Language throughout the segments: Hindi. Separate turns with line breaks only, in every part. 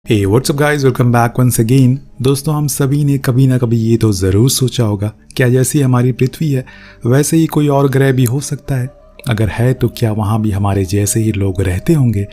हे what's up guys, welcome back once again. दोस्तों, हम सभी ने कभी ना कभी ये तो ज़रूर सोचा होगा, क्या जैसी हमारी पृथ्वी है वैसे ही कोई और ग्रह भी हो सकता है? अगर है तो क्या वहाँ भी हमारे जैसे ही लोग रहते होंगे?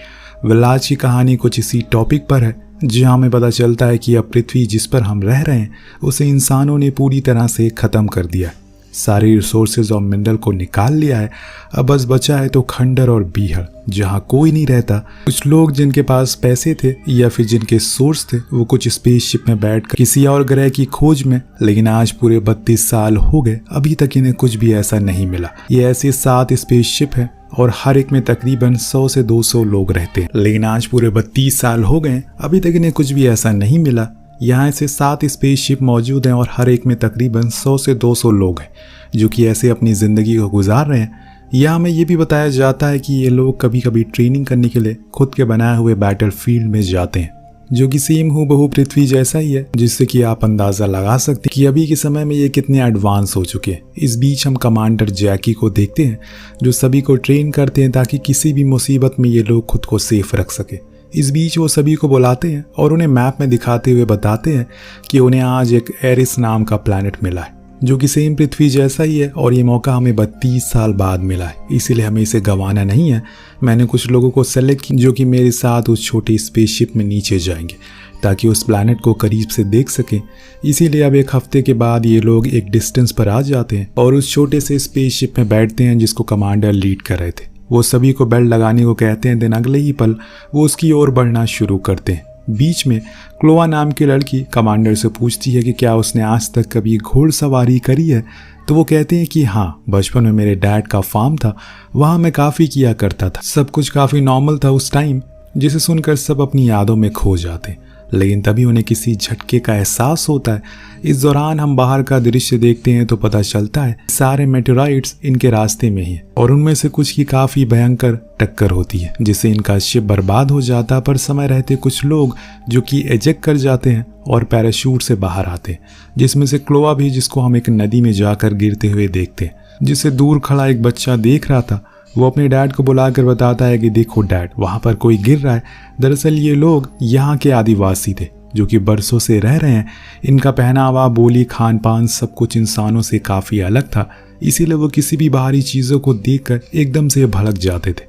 आज की कहानी कुछ इसी टॉपिक पर है, जहाँ हमें पता चलता है कि अब पृथ्वी जिस पर हम रह रहे हैं उसे इंसानों ने पूरी तरह से ख़त्म कर दिया। सारे रिसोर्सेज और मिनरल को निकाल लिया है। अब बस बचा है तो खंडर और बीहड़, जहाँ कोई नहीं रहता। कुछ लोग जिनके पास पैसे थे या फिर जिनके सोर्स थे वो कुछ स्पेसशिप में बैठकर किसी और ग्रह की खोज में, लेकिन आज पूरे 32 साल हो गए, अभी तक इन्हें कुछ भी ऐसा नहीं मिला। ये ऐसे 7 स्पेसशिप हैं और हर एक में तकरीबन 100 से 200 लोग रहते हैं, लेकिन आज पूरे 32 साल हो गए, अभी तक इन्हें कुछ भी ऐसा नहीं मिला। यहाँ से 7 स्पेसशिप मौजूद हैं और हर एक में तकरीबन 100 से 200 लोग हैं जो कि ऐसे अपनी ज़िंदगी को गुजार रहे हैं। यहाँ हमें ये भी बताया जाता है कि ये लोग कभी कभी ट्रेनिंग करने के लिए खुद के बनाए हुए बैटल फील्ड में जाते हैं, जो कि सेम हूबहू पृथ्वी जैसा ही है, जिससे कि आप अंदाज़ा लगा सकते हैं कि अभी के समय में ये कितने एडवांस हो चुके हैं। इस बीच हम कमांडर जैकी को देखते हैं जो सभी को ट्रेन करते हैं ताकि किसी भी मुसीबत में ये लोग खुद को सेफ रख सके। इस बीच वो सभी को बुलाते हैं और उन्हें मैप में दिखाते हुए बताते हैं कि उन्हें आज एक एरिस नाम का प्लैनेट मिला है जो कि सेम पृथ्वी जैसा ही है, और ये मौका हमें 32 साल बाद मिला है, इसीलिए हमें इसे गंवाना नहीं है। मैंने कुछ लोगों को सेलेक्ट किया जो कि मेरे साथ उस छोटी स्पेसशिप में नीचे जाएंगे ताकि उस प्लैनेट को करीब से देख सकें। इसीलिए अब एक हफ्ते के बाद ये लोग एक डिस्टेंस पर आ जाते हैं और उस छोटे से स्पेसशिप में बैठते हैं जिसको कमांडर लीड कर रहे थे। वो सभी को बेल्ट लगाने को कहते हैं, दिन अगले ही पल वो उसकी ओर बढ़ना शुरू करते हैं। बीच में क्लोआ नाम की लड़की कमांडर से पूछती है कि क्या उसने आज तक कभी घोड़सवारी करी है, तो वो कहते हैं कि हाँ, बचपन में मेरे डैड का फार्म था, वहाँ मैं काफ़ी किया करता था। सब कुछ काफ़ी नॉर्मल था उस टाइम, जिसे सुनकर सब अपनी यादों में खो जाते हैं, लेकिन तभी उन्हें किसी झटके का एहसास होता है। इस दौरान हम बाहर का दृश्य देखते हैं तो पता चलता है सारे मेटेराइट्स इनके रास्ते में ही और उनमें से कुछ की काफ़ी भयंकर टक्कर होती है जिससे इनका शिप बर्बाद हो जाता है। पर समय रहते कुछ लोग जो कि एजेक्ट कर जाते हैं और पैराशूट से बाहर आते हैं, जिसमें से क्लोआ भी, जिसको हम एक नदी में जाकर गिरते हुए देखते हैं, जिसे दूर खड़ा एक बच्चा देख रहा था। वो अपने डैड को बुलाकर बताता है कि देखो डैड, वहाँ पर कोई गिर रहा है। दरअसल ये लोग यहाँ के आदिवासी थे जो कि बरसों से रह रहे हैं। इनका पहनावा, बोली, खान पान सब कुछ इंसानों से काफ़ी अलग था, इसीलिए वो किसी भी बाहरी चीज़ों को देखकर एकदम से भड़क जाते थे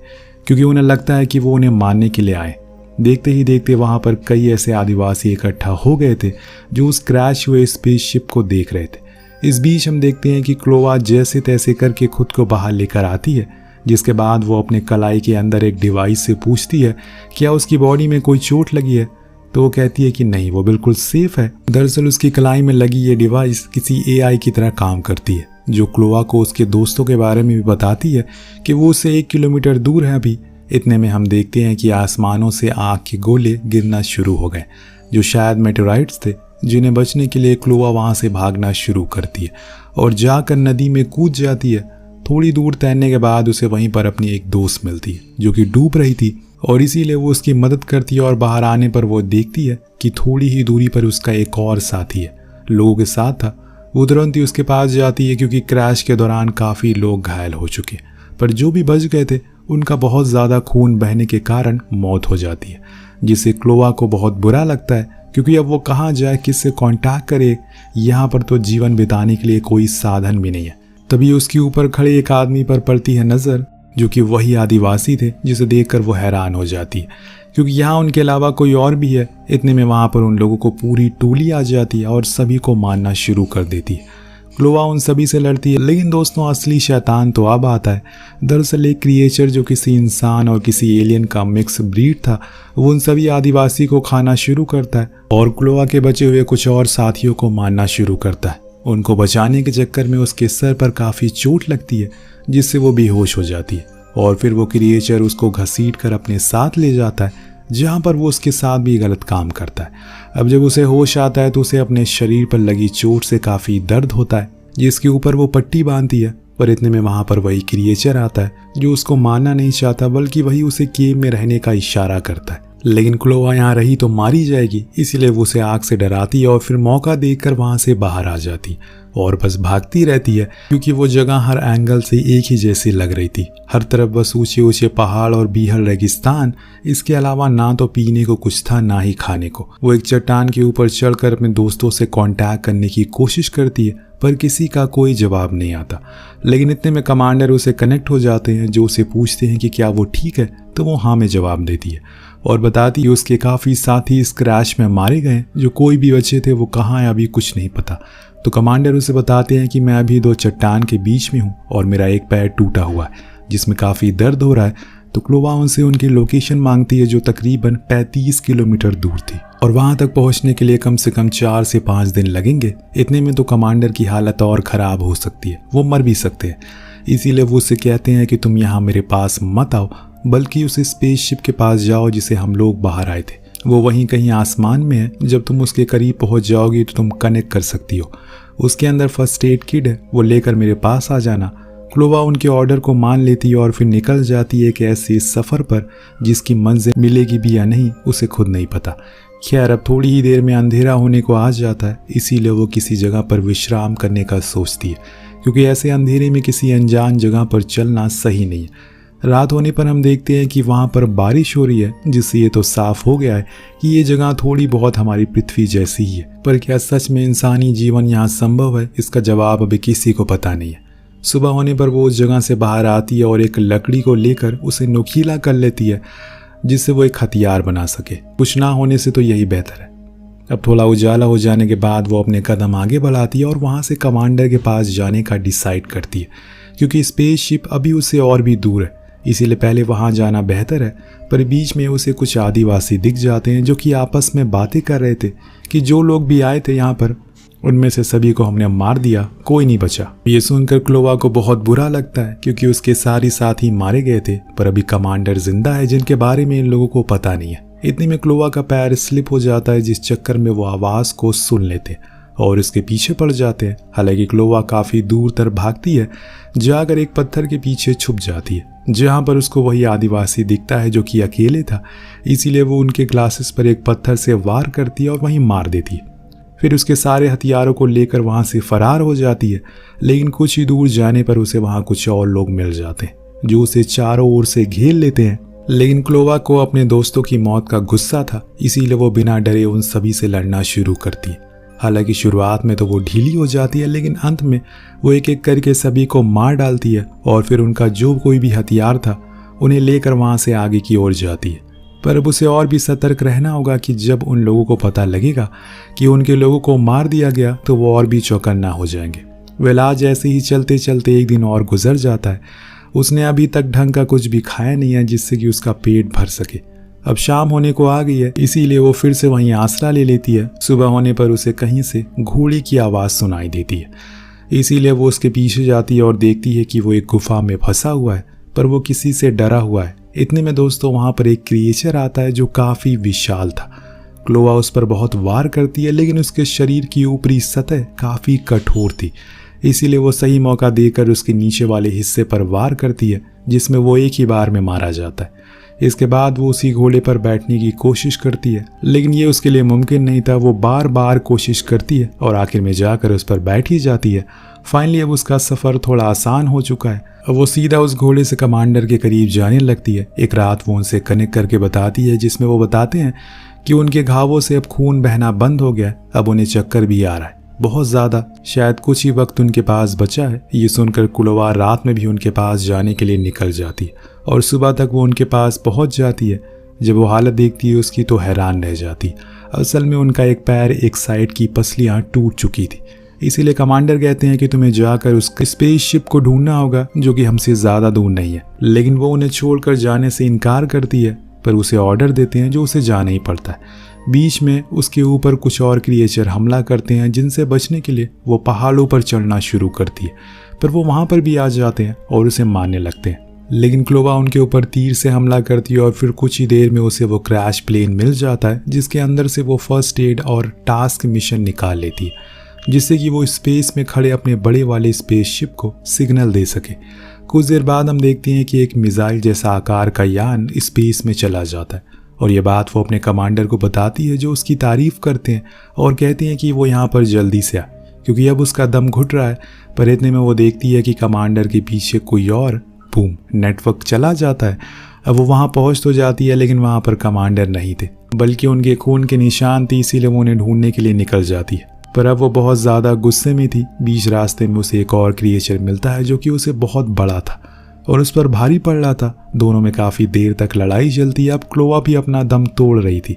क्योंकि उन्हें लगता है कि वो उन्हें मारने के लिए आए। देखते ही देखते वहाँ पर कई ऐसे आदिवासी इकट्ठा हो गए थे जो उस क्रैश हुए स्पेसशिप को देख रहे थे। इस बीच हम देखते हैं कि क्लोआ जैसे तैसे करके खुद को बाहर लेकर आती है, जिसके बाद वो अपने कलाई के अंदर एक डिवाइस से पूछती है क्या उसकी बॉडी में कोई चोट लगी है, तो वो कहती है कि नहीं, वो बिल्कुल सेफ है। दरअसल उसकी कलाई में लगी ये डिवाइस किसी एआई की तरह काम करती है जो क्लोआ को उसके दोस्तों के बारे में भी बताती है कि वो उससे 1 किलोमीटर दूर है अभी। इतने में हम देखते हैं कि आसमानों से आग के गोले गिरना शुरू हो गए जो शायद मेटेराइट्स थे, जिन्हें बचने के लिए क्लोआ वहाँ से भागना शुरू करती है और जाकर नदी में कूद जाती है। थोड़ी दूर तैरने के बाद उसे वहीं पर अपनी एक दोस्त मिलती है जो कि डूब रही थी और इसीलिए वो उसकी मदद करती है और बाहर आने पर वो देखती है कि थोड़ी ही दूरी पर उसका एक और साथी है, लोगों के साथ था। वो तुरंत ही उसके पास जाती है क्योंकि क्रैश के दौरान काफ़ी लोग घायल हो चुके, पर जो भी बच गए थे उनका बहुत ज़्यादा खून बहने के कारण मौत हो जाती है, जिससे क्लोआ को बहुत बुरा लगता है क्योंकि अब वो कहाँ जाए, किससे कांटेक्ट करे। यहाँ पर तो जीवन बिताने के लिए कोई साधन भी नहीं है। तभी उसके ऊपर खड़े एक आदमी पर पड़ती है नज़र जो कि वही आदिवासी थे, जिसे देखकर वो हैरान हो जाती है क्योंकि यहाँ उनके अलावा कोई और भी है। इतने में वहाँ पर उन लोगों को पूरी टोली आ जाती है और सभी को मारना शुरू कर देती है। क्लोआ उन सभी से लड़ती है, लेकिन दोस्तों असली शैतान तो अब आता है। दरअसल एक क्रिएचर जो किसी इंसान और किसी एलियन का मिक्स ब्रीड था, वो उन सभी आदिवासी को खाना शुरू करता है और क्लोआ के बचे हुए कुछ और साथियों को मारना शुरू करता है। उनको बचाने के चक्कर में उसके सर पर काफ़ी चोट लगती है जिससे वो बेहोश हो जाती है और फिर वो क्रिएचर उसको घसीट कर अपने साथ ले जाता है, जहाँ पर वो उसके साथ भी गलत काम करता है। अब जब उसे होश आता है तो उसे अपने शरीर पर लगी चोट से काफ़ी दर्द होता है, जिसके ऊपर वो पट्टी बांधती है। पर इतने में वहाँ पर वही क्रिएचर आता है जो उसको मारना नहीं चाहता, बल्कि वही उसे केव में रहने का इशारा करता है। लेकिन क्लोआ यहाँ रही तो मारी जाएगी, इसीलिए वो उसे आग से डराती है और फिर मौका देखकर वहाँ से बाहर आ जाती और बस भागती रहती है, क्योंकि वो जगह हर एंगल से एक ही जैसी लग रही थी। हर तरफ बस ऊंचे ऊंचे पहाड़ और बीहड़ रेगिस्तान, इसके अलावा ना तो पीने को कुछ था ना ही खाने को। वो एक चट्टान के ऊपर चढ़कर अपने दोस्तों से कांटेक्ट करने की कोशिश करती है, पर किसी का कोई जवाब नहीं आता। लेकिन इतने में कमांडर उसे कनेक्ट हो जाते हैं, जो उसे पूछते हैं कि क्या वो ठीक है, तो वो हाँ में जवाब देती है और बताती है उसके काफ़ी साथी इस क्रैश में मारे गए, जो कोई भी बचे थे वो कहाँ है अभी कुछ नहीं पता। तो कमांडर उसे बताते हैं कि मैं अभी दो चट्टान के बीच में हूँ और मेरा एक पैर टूटा हुआ है जिसमें काफ़ी दर्द हो रहा है। तो क्लोवा उनसे उनकी लोकेशन मांगती है, जो तकरीबन 35 किलोमीटर दूर थी और वहां तक पहुंचने के लिए कम से कम 4 से 5 दिन लगेंगे। इतने में तो कमांडर की हालत और ख़राब हो सकती है, वो मर भी सकते हैं। इसीलिए वो उससे कहते हैं कि तुम यहाँ मेरे पास मत आओ, बल्कि उस स्पेसशिप के पास जाओ जिसे हम लोग बाहर आए थे। वो वहीं कहीं आसमान में है, जब तुम उसके करीब पहुंच जाओगी तो तुम कनेक्ट कर सकती हो। उसके अंदर फर्स्ट एड किट है, वो लेकर मेरे पास आ जाना। क्लोवा उनके ऑर्डर को मान लेती है और फिर निकल जाती है एक ऐसे सफ़र पर जिसकी मंजिल मिलेगी भी या नहीं उसे खुद नहीं पता। खैर, अब थोड़ी ही देर में अंधेरा होने को आ जाता है, इसीलिए वो किसी जगह पर विश्राम करने का सोचती है, क्योंकि ऐसे अंधेरे में किसी अनजान जगह पर चलना सही नहीं है। रात होने पर हम देखते हैं कि वहाँ पर बारिश हो रही है, जिससे ये तो साफ हो गया है कि ये जगह थोड़ी बहुत हमारी पृथ्वी जैसी ही है। पर क्या सच में इंसानी जीवन यहाँ संभव है, इसका जवाब अभी किसी को पता नहीं है। सुबह होने पर वो उस जगह से बाहर आती है और एक लकड़ी को लेकर उसे नुकीला कर लेती है, जिससे वो एक हथियार बना सके। कुछ ना होने से तो यही बेहतर है। अब थोड़ा उजाला हो जाने के बाद वो अपने कदम आगे बढ़ाती है और वहाँ से कमांडर के पास जाने का डिसाइड करती है, क्योंकि स्पेसशिप अभी उससे और भी दूर है, इसीलिए पहले वहाँ जाना बेहतर है। पर बीच में उसे कुछ आदिवासी दिख जाते हैं, जो कि आपस में बातें कर रहे थे कि जो लोग भी आए थे यहाँ पर उनमें से सभी को हमने मार दिया, कोई नहीं बचा। ये सुनकर क्लोवा को बहुत बुरा लगता है, क्योंकि उसके सारे साथी मारे गए थे, पर अभी कमांडर जिंदा है जिनके बारे में इन लोगों को पता नहीं है। इतने में क्लोवा का पैर स्लिप हो जाता है, जिस चक्कर में वो आवाज़ को सुन लेते और उसके पीछे पड़ जाते हैं। हालांकि क्लोवा काफ़ी दूर तक भागती है, जाकर एक पत्थर के पीछे छुप जाती है, जहाँ पर उसको वही आदिवासी दिखता है जो कि अकेले था। इसीलिए वो उनके ग्लासेस पर एक पत्थर से वार करती है और वहीं मार देती है। फिर उसके सारे हथियारों को लेकर वहाँ से फरार हो जाती है। लेकिन कुछ ही दूर जाने पर उसे वहाँ कुछ और लोग मिल जाते हैं, जो उसे चारों ओर से घेर लेते हैं। लेकिन क्लोवा को अपने दोस्तों की मौत का गुस्सा था, इसीलिए वो बिना डरे उन सभी से लड़ना शुरू करती है। हालांकि शुरुआत में तो वो ढीली हो जाती है, लेकिन अंत में वो एक एक करके सभी को मार डालती है और फिर उनका जो कोई भी हथियार था उन्हें लेकर वहाँ से आगे की ओर जाती है। पर अब उसे और भी सतर्क रहना होगा कि जब उन लोगों को पता लगेगा कि उनके लोगों को मार दिया गया तो वो और भी चौकन्ना हो जाएंगे। वेलाज ऐसे ही चलते चलते एक दिन और गुजर जाता है। उसने अभी तक ढंग का कुछ भी खाया नहीं है, जिससे कि उसका पेट भर सके। अब शाम होने को आ गई है, इसीलिए वो फिर से वहीं आसरा ले लेती है। सुबह होने पर उसे कहीं से घोड़े की आवाज़ सुनाई देती है, इसीलिए वो उसके पीछे जाती है और देखती है कि वो एक गुफा में फंसा हुआ है, पर वो किसी से डरा हुआ है। इतने में दोस्तों वहाँ पर एक क्रिएचर आता है जो काफ़ी विशाल था। क्लोवा उस पर बहुत वार करती है, लेकिन उसके शरीर की ऊपरी सतह काफ़ी कठोर थी, इसीलिए वो सही मौका देकर उसके नीचे वाले हिस्से पर वार करती है, जिसमें वो एक ही बार में मारा जाता है। इसके बाद वो उसी घोड़े पर बैठने की कोशिश करती है, लेकिन ये उसके लिए मुमकिन नहीं था। वो बार बार कोशिश करती है और आखिर में जाकर उस पर बैठ ही जाती है। फाइनली अब उसका सफ़र थोड़ा आसान हो चुका है। अब वो सीधा उस घोड़े से कमांडर के करीब जाने लगती है। एक रात वो उनसे कनेक्ट करके बताती है, जिसमें वो बताते हैं कि उनके घावों से अब खून बहना बंद हो गया, अब उन्हें चक्कर भी आ रहा है, बहुत ज़्यादा। शायद कुछ ही वक्त उनके पास बचा है। ये सुनकर क्लोवा रात में भी उनके पास जाने के लिए निकल जाती है और सुबह तक वो उनके पास पहुंच जाती है। जब वो हालत देखती है उसकी तो हैरान रह जाती। असल में उनका एक पैर, एक साइड की पसलियाँ टूट चुकी थी। इसीलिए कमांडर कहते हैं कि तुम्हें जाकर उस स्पेसशिप को ढूंढना होगा, जो कि हमसे ज़्यादा दूर नहीं है। लेकिन वो उन्हें छोड़कर जाने से इनकार करती है, पर उसे ऑर्डर देते हैं जो उसे जाना ही पड़ता है। बीच में उसके ऊपर कुछ और क्रिएचर हमला करते हैं, जिनसे बचने के लिए वो पहाड़ों पर चढ़ना शुरू करती है, पर वो वहाँ पर भी आ जाते हैं और उसे मारने लगते हैं। लेकिन क्लोवा उनके ऊपर तीर से हमला करती है और फिर कुछ ही देर में उसे वो क्रैश प्लेन मिल जाता है, जिसके अंदर से वो फर्स्ट एड और टास्क मिशन निकाल लेती है, जिससे कि वो स्पेस में खड़े अपने बड़े वाले स्पेसशिप को सिग्नल दे सके। कुछ देर बाद हम देखते हैं कि एक मिसाइल जैसा आकार का यान स्पेस में चला जाता है और ये बात वो अपने कमांडर को बताती है, जो उसकी तारीफ करते हैं और कहते हैं कि वो यहाँ पर जल्दी से आए, क्योंकि अब उसका दम घुट रहा है। पर इतने में वो देखती है कि कमांडर के पीछे कोई और, बूम, नेटवर्क चला जाता है। अब वो वहाँ पहुँच तो जाती है, लेकिन वहाँ पर कमांडर नहीं थे, बल्कि उनके खून के निशान थे, इसीलिए वो उन्हें ढूंढने के लिए निकल जाती है। पर अब वो बहुत ज़्यादा गुस्से में थी। बीच रास्ते में उसे एक और क्रिएचर मिलता है जो कि उसे बहुत बड़ा था और उस पर भारी पड़ रहा था। दोनों में काफ़ी देर तक लड़ाई चलती है। अब क्लोवा भी अपना दम तोड़ रही थी,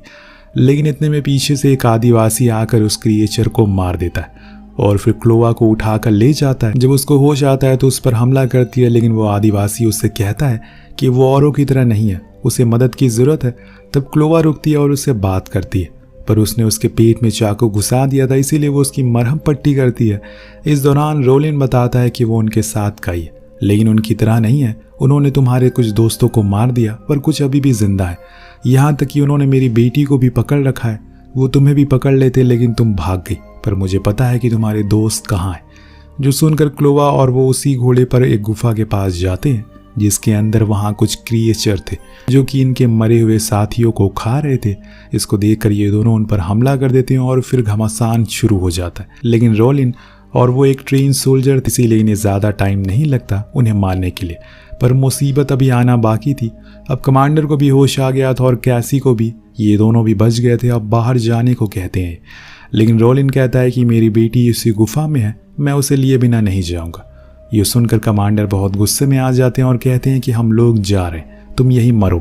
लेकिन इतने में पीछे से एक आदिवासी आकर उस क्रिएचर को मार देता है और फिर क्लोवा को उठाकर ले जाता है। जब उसको होश आता है तो उस पर हमला करती है, लेकिन वो आदिवासी उससे कहता है कि वो औरों की तरह नहीं है, उसे मदद की ज़रूरत है। तब क्लोवा रुकती है और उससे बात करती है, पर उसने उसके पेट में चाकू घुसा दिया था, इसीलिए वो उसकी मरहम पट्टी करती है। इस दौरान रोलिन बताता है कि वो उनके साथ का ही है, लेकिन उनकी तरह नहीं है। उन्होंने तुम्हारे कुछ दोस्तों को मार दिया, पर कुछ अभी भी जिंदा है। यहाँ तक कि उन्होंने मेरी बेटी को भी पकड़ रखा है। वो तुम्हें भी पकड़ लेते, लेकिन तुम भाग गई। पर मुझे पता है कि तुम्हारे दोस्त कहाँ हैं। जो सुनकर क्लोवा और वो उसी घोड़े पर एक गुफा के पास जाते हैं, जिसके अंदर वहाँ कुछ क्रिएचर थे जो कि इनके मरे हुए साथियों को खा रहे थे। इसको देखकर ये दोनों उन पर हमला कर देते हैं और फिर घमासान शुरू हो जाता है। लेकिन रोलिन और वो एक ट्रेन सोल्जर, इसीलिए इन्हें ज़्यादा टाइम नहीं लगता उन्हें मारने के लिए। पर मुसीबत अभी आना बाकी थी। अब कमांडर को भी होश आ गया था और कैसी को भी। ये दोनों भी बच गए थे। अब बाहर जाने को कहते हैं, लेकिन रोलिन कहता है कि मेरी बेटी इसी गुफा में है, मैं उसे लिए बिना नहीं जाऊंगा। ये सुनकर कमांडर बहुत गुस्से में आ जाते हैं और कहते हैं कि हम लोग जा रहे हैं, तुम यहीं मरो।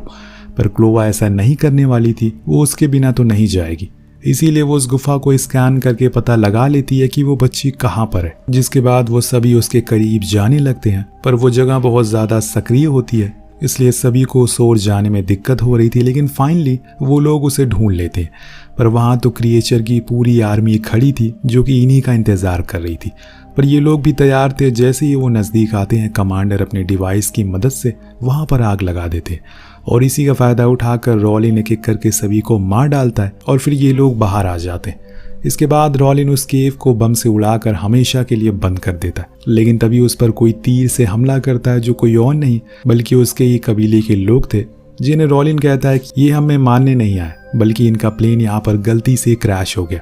पर क्लोवा ऐसा नहीं करने वाली थी, वो उसके बिना तो नहीं जाएगी। इसीलिए वो उस गुफा को स्कैन करके पता लगा लेती है कि वो बच्ची कहाँ पर है, जिसके बाद वो सभी उसके करीब जाने लगते हैं। पर वो जगह बहुत ज़्यादा सक्रिय होती है, इसलिए सभी को उस ओर जाने में दिक्कत हो रही थी। लेकिन फाइनली वो लोग उसे ढूंढ लेते हैं। पर वहाँ तो क्रिएचर की पूरी आर्मी खड़ी थी जो कि इन्हीं का इंतज़ार कर रही थी। पर ये लोग भी तैयार थे। जैसे ही वो नज़दीक आते हैं, कमांडर अपने डिवाइस की मदद से वहाँ पर आग लगा देते हैं और इसी का फ़ायदा उठाकर रोलिन एक एक करके सभी को मार डालता है और फिर ये लोग बाहर आ जाते हैं। इसके बाद रोलिन उस केव को बम से उड़ाकर हमेशा के लिए बंद कर देता है। लेकिन तभी उस पर कोई तीर से हमला करता है, जो कोई और नहीं बल्कि उसके ही कबीले के लोग थे, जिन्हें रोलिन कहता है कि ये हमें मारने नहीं आए, बल्कि इनका प्लेन यहाँ पर गलती से क्रैश हो गया।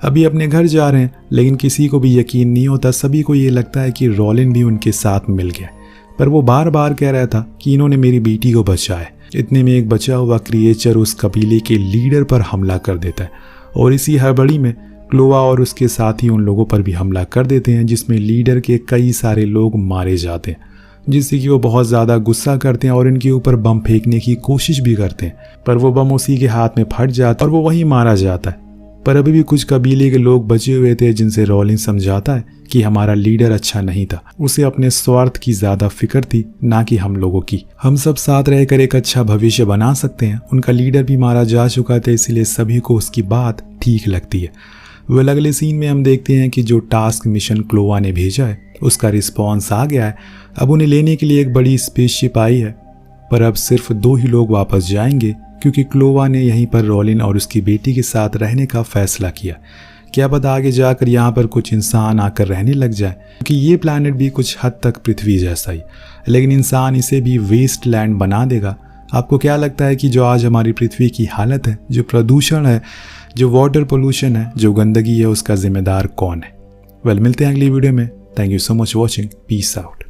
अभी अपने घर जा रहे हैं, लेकिन किसी को भी यकीन नहीं होता। सभी को ये लगता है कि रोलिन भी उनके साथ मिल गया, पर वो बार बार कह रहा था कि इन्होंने मेरी बेटी को बचाया। इतने में एक बचा हुआ क्रिएचर उस कबीले के लीडर पर हमला कर देता है और इसी हड़बड़ी में क्लोवा और उसके साथी उन लोगों पर भी हमला कर देते हैं, जिसमें लीडर के कई सारे लोग मारे जाते हैं, जिससे कि वो बहुत ज़्यादा गुस्सा करते हैं और इनके ऊपर बम फेंकने की कोशिश भी करते हैं। पर वो बम उसी के हाथ में फट जाता है और वो वहीं मारा जाता है। पर अभी भी कुछ कबीले के लोग बचे हुए थे, जिनसे रोलिन समझाता है कि हमारा लीडर अच्छा नहीं था, उसे अपने स्वार्थ की ज़्यादा फिक्र थी, ना कि हम लोगों की। हम सब साथ रहकर एक अच्छा भविष्य बना सकते हैं। उनका लीडर भी मारा जा चुका था, इसलिए सभी को उसकी बात ठीक लगती है। वह अगले सीन में हम देखते हैं कि जो टास्क मिशन क्लोवा ने भेजा है उसका रिस्पॉन्स आ गया है। अब उन्हें लेने के लिए एक बड़ी स्पेसशिप आई है, पर अब सिर्फ 2 ही लोग वापस जाएंगे, क्योंकि क्लोवा ने यहीं पर रोलिन और उसकी बेटी के साथ रहने का फैसला किया। क्या पता आगे जाकर यहाँ पर कुछ इंसान आकर रहने लग जाए, क्योंकि ये प्लैनेट भी कुछ हद तक पृथ्वी जैसा ही, लेकिन इंसान इसे भी वेस्ट लैंड बना देगा। आपको क्या लगता है कि जो आज हमारी पृथ्वी की हालत है, जो प्रदूषण है, जो वाटर पोल्यूशन है, जो गंदगी है, उसका जिम्मेदार कौन है? वेल, मिलते हैं अगली वीडियो में। Thank you so much watching. Peace out.